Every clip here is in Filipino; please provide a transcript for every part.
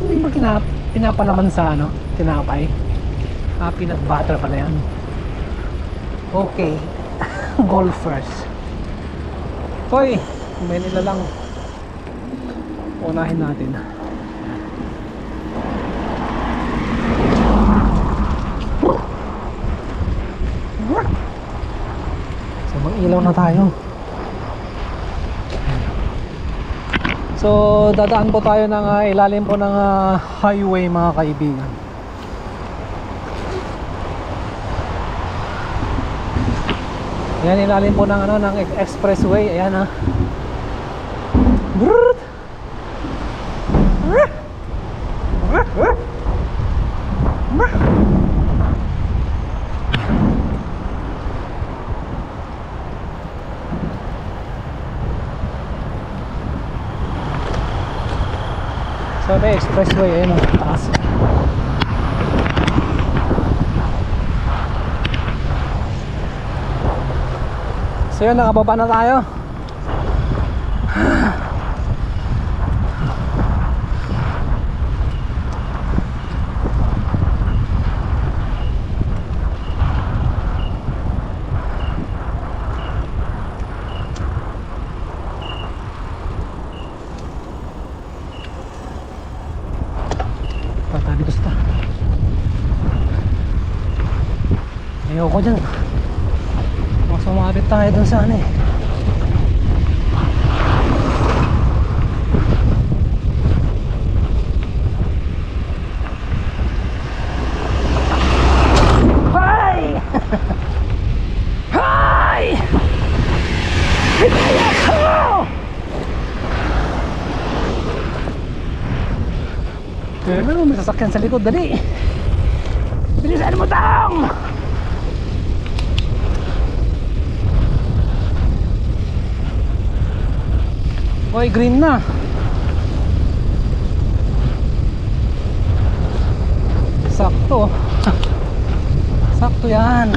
Hindi ba pinapalaman sa ano? Tinapay? Peanut butter pala yan. Okay. Golfers. Hoy, may nila lang. Unahin natin. So mag-ilaw na tayo. So dadaan po tayo ng ilalim po ng highway mga kaibigan. Yan, ilalim po ng ano, ng expressway. Ayan ha. Brrrt. So may expressway, ayan o, taas. So yun, nakababa na tayo. Patali ko sa ayoko dyan. Mas sumabit tayo dun sa ano eh. Hi! Hi! Hinaya ko! Pero may sasakyan sa likod, dali! Bilisan mo tang! Oy, green na. Sakto. Sakto yan.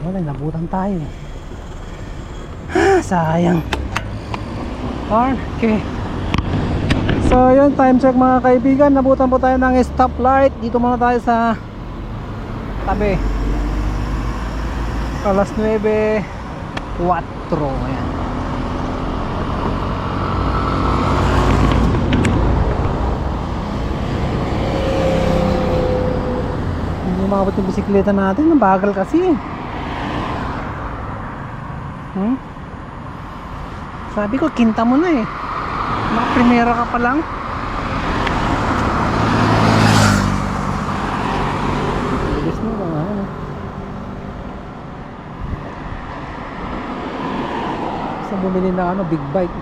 Wala, nabutan tayo eh. Sayang. Okay. So yun, time check mga kaibigan. Nabutan po tayo ng stoplight. Dito muna tayo sa tabi. Alas 9:04. Ayan. Hindi makabot yung bisikleta natin. Ang bagal kasi. Sabi ko, kinta mo na eh. Primera ka pa lang. Bumili na ano, big bike.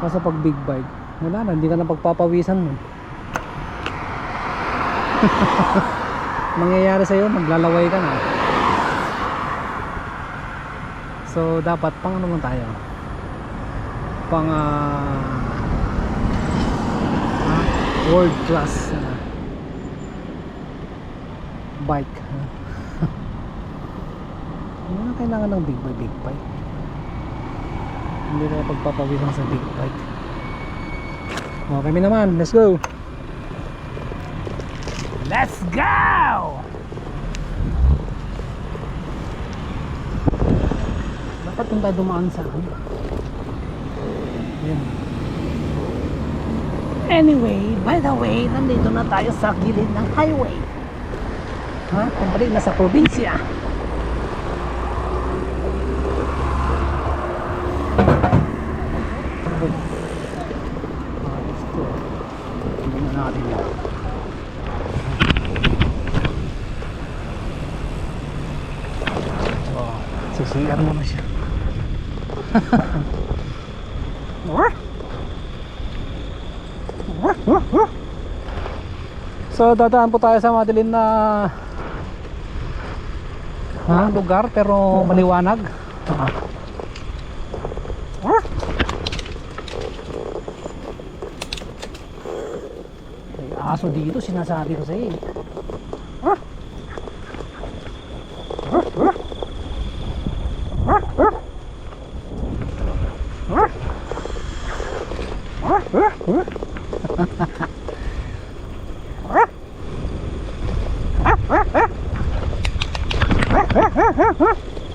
Kasi pag big bike, wala na, hindi ka na pagpapawisan mo. Mangyayari sa'yo, maglalaway ka na. So dapat pang ano man tayo, pang world class bike. Hindi na kailangan ng big bike. Hindi na pagpapawisan sa big bike. Okay, kami naman, let's go. Let's go. Dapat kung tayo dumaan sa ano. Yan. Anyway, by the way, nandito na tayo sa gilid ng highway. Kumbalik na sa probinsya. Tingnan natin yan. Sisiyar mo na siya. So dadaan po tayo sa madilim na lugar pero maliwanag. aso dito, sinasabi ko sa'yo.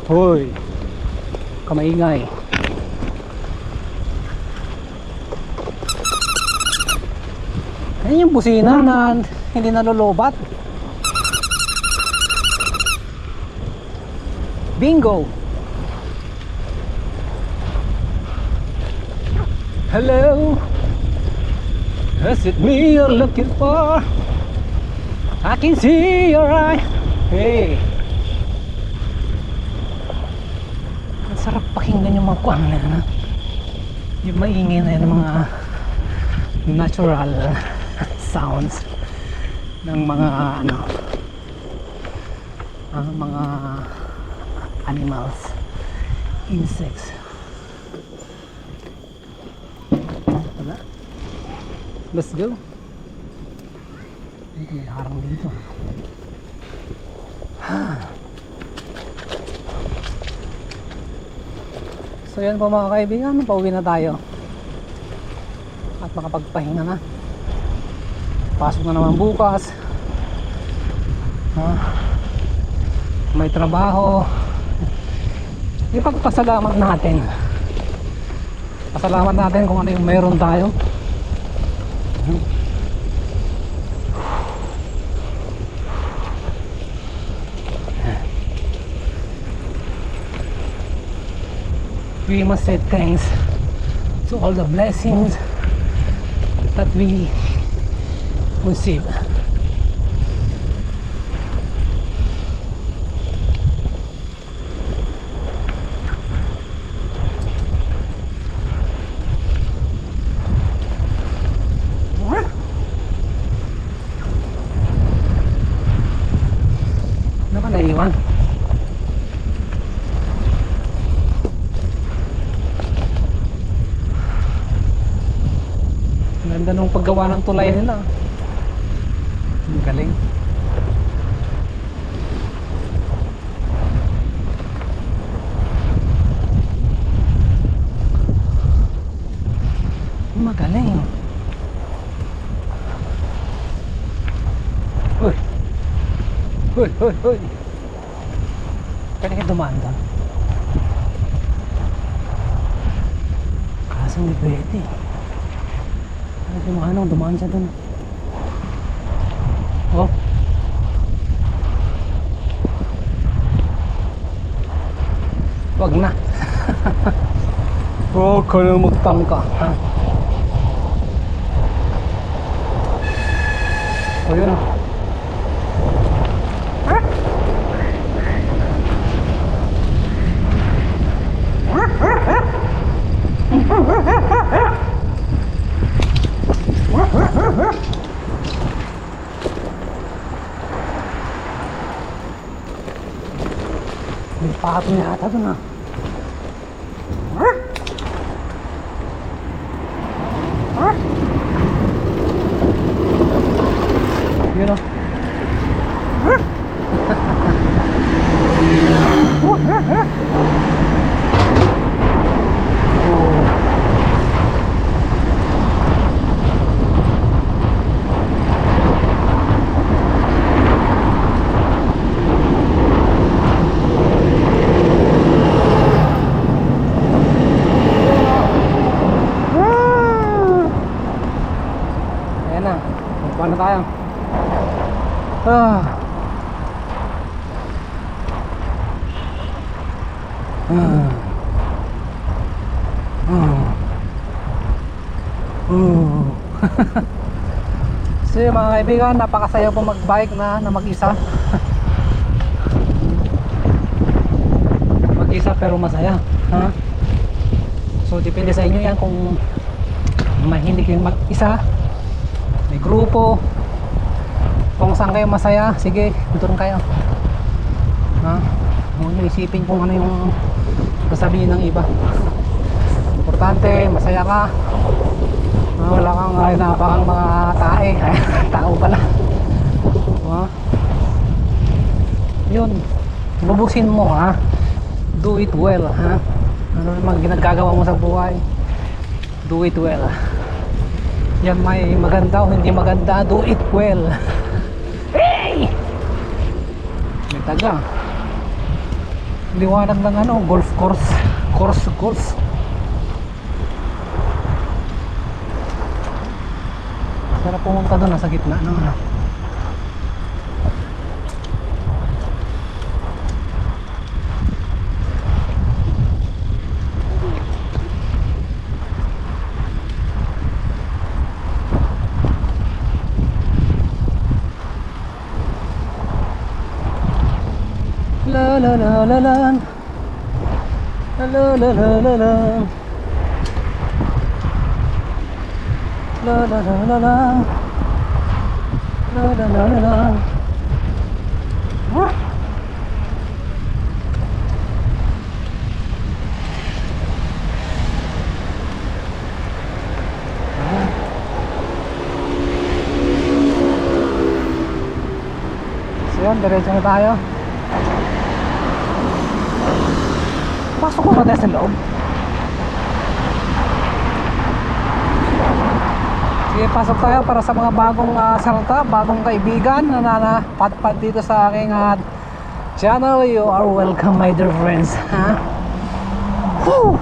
Hoy, kamaingay. Yan yung busina na hindi nalolobat. Bingo. Hello, is it me you're looking for? I can see your eye. Hey, ang sarap pakinggan yung mga kuwang na yan, yung maingay na yan, mga natural sounds ng mga ano, mga animals, insects. Wala. Let's go. May harang dito. So yan po mga kaibigan, pauwi na tayo at makapagpahinga na. Pasok na naman bukas. May trabaho. Ipagpasalamat natin. Pasalamat natin kung ano yung meron tayo. We must say thanks to all the blessings that we receive. Ano ka naiwan? Ganda nung paggawa ng tulay nila. Ang galing. Magaling. Uy. Uy, uy, uy. Pwede kayo dumaan doon. Kaso hindi pwede. Yung mga anong dumaan siya dun. Oh. Wag na. Oh, kalumutang ka. O yun o. May pato yata dun ah. Yun o. Paano tayo? So yun, mga kaibigan, napakasaya po magbike na mag-isa. Mag-isa pero masaya. So depende sa inyo yan kung mahilig yung mag-isa, may grupo, kung saan kayo masaya, sige, doon kayo. Huwag nyo isipin kung ano yung sasabihin ng iba. Importante, masaya ka. Wala kang napakang mga tae. Tao pala. Yun. Lubusin mo ha. Do it well ha. Ano naman ginagagawa mo sa buhay, do it well. Yan may maganda o hindi maganda, do it well. Hey! May taga. Liwanag ng ano, golf course. Course. Sarap pumunta doon, nasa gitna ng ano. La la la la la la la la la la la la la la la la la la la la. So yan, diretso na tayo. Pasok ko ba tayo sa loob? Sige, pasok tayo para sa mga bagong salta, bagong kaibigan na napadpad dito sa aking channel. You are welcome, my dear friends. Woo!